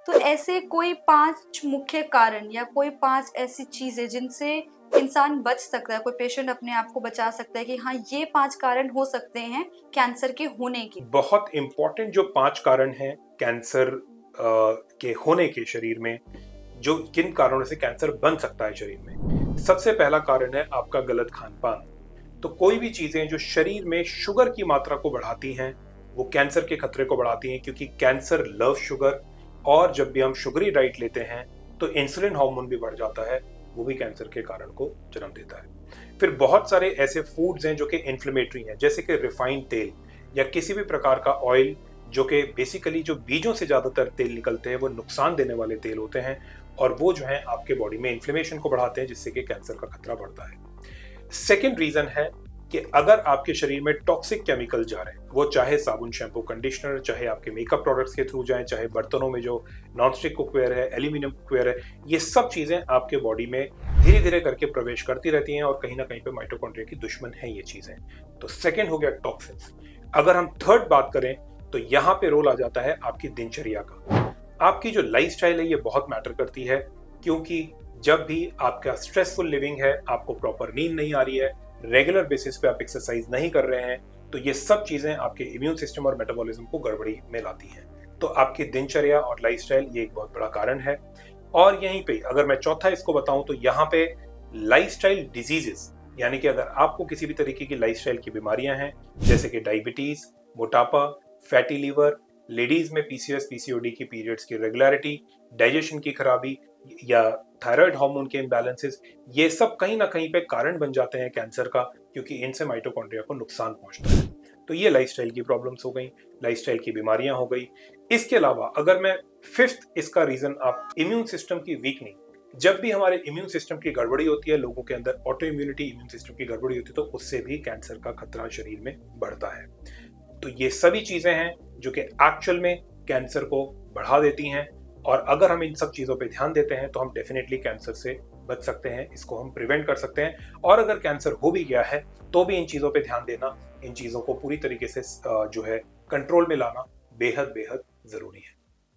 तो ऐसे कोई 5 मुख्य कारण या कोई 5 ऐसी चीज़ें जिनसे इंसान बच सकता है, कोई पेशेंट अपने आप को बचा सकता है कि हाँ, ये 5 कारण हो सकते हैं कैंसर के होने के? बहुत इम्पोर्टेंट जो 5 कारण हैं कैंसर के होने के शरीर में, जो किन कारणों से कैंसर बन सकता है शरीर में। सबसे पहला कारण है आपका गलत खान-पान। तो कोई भी चीजें जो शरीर में शुगर की मात्रा को बढ़ाती हैं, वो कैंसर के खतरे को बढ़ाती हैं, क्योंकि कैंसर लव शुगर, और जब भी हम शुगरी डाइट लेते हैं तो इंसुलिन हार्मोन भी बढ़ जाता है, वो भी कैंसर के कारण को जन्म देता है। फिर बहुत सारे ऐसे फूड्स हैं जो कि इन्फ्लेमेटरी हैं, जैसे कि रिफाइंड तेल या किसी भी प्रकार का ऑयल, जो कि बेसिकली जो बीजों से ज्यादातर तेल निकलते हैं वो नुकसान देने वाले तेल होते हैं, और वो जो है आपके बॉडी में इन्फ्लेमेशन को बढ़ाते हैं, जिससे कि कैंसर का खतरा बढ़ता है। सेकेंड रीजन है कि अगर आपके शरीर में टॉक्सिक केमिकल जा रहे हैं, वो चाहे साबुन, शैम्पू, कंडीशनर, चाहे आपके मेकअप प्रोडक्ट्स के थ्रू जाएं, चाहे बर्तनों में जो नॉन स्टिक कुकवेयर है, एल्यूमिनियम कुकवेयर है, ये सब चीजें आपके बॉडी में धीरे धीरे करके प्रवेश करती रहती हैं, और कहीं ना कहीं पे माइटोकॉन्ड्रिया की दुश्मन है ये चीजें। तो सेकेंड हो गया टॉक्सिन्स। अगर हम थर्ड बात करें तो यहाँ पे रोल आ जाता है आपकी दिनचर्या का। आपकी जो लाइफस्टाइल है ये बहुत मैटर करती है, क्योंकि जब भी आपका स्ट्रेसफुल लिविंग है, आपको प्रॉपर नींद नहीं आ रही है, रेगुलर बेसिस पे आप एक्सरसाइज नहीं कर रहे हैं, तो ये सब चीजें आपके इम्यून सिस्टम और मेटाबॉलिज्म को गड़बड़ी में लाती हैं। तो आपकी दिनचर्या और लाइफस्टाइल ये एक बहुत बड़ा कारण है। और यहीं पे अगर मैं चौथा इसको बताऊं तो यहाँ पे लाइफस्टाइल डिजीजेस, यानी कि अगर आपको किसी भी तरीके की लाइफस्टाइल की बीमारियां हैं, जैसे कि डायबिटीज, मोटापा, फैटी लीवर, लेडीज में पीसीओएस पीसीओडी की पीरियड्स की रेगुलरिटी, डाइजेशन की खराबी, या थायराइड हार्मोन के इम्बैलेंसेस, ये सब कहीं ना कहीं पे कारण बन जाते हैं कैंसर का, क्योंकि इनसे माइटोकॉन्ड्रिया को नुकसान पहुंचता है। तो ये लाइफस्टाइल की प्रॉब्लम्स हो गई, लाइफस्टाइल की बीमारियां हो गई। इसके अलावा अगर मैं फिफ्थ इसका रीजन आप इम्यून सिस्टम की वीकनिंग, जब भी हमारे इम्यून सिस्टम की गड़बड़ी होती है, लोगों के अंदर ऑटो इम्यूनिटी इम्यून सिस्टम की गड़बड़ी होती है, तो उससे भी कैंसर का खतरा शरीर में बढ़ता है। तो ये सभी चीजें हैं जो कि एक्चुअल में कैंसर को बढ़ा देती हैं, और अगर हम इन सब चीजों पे ध्यान देते हैं तो हम डेफिनेटली कैंसर से बच सकते हैं, इसको हम प्रिवेंट कर सकते हैं। और अगर कैंसर हो भी गया है तो भी इन चीजों पे ध्यान देना, इन चीजों को पूरी तरीके से जो है कंट्रोल में लाना बेहद बेहद जरूरी है।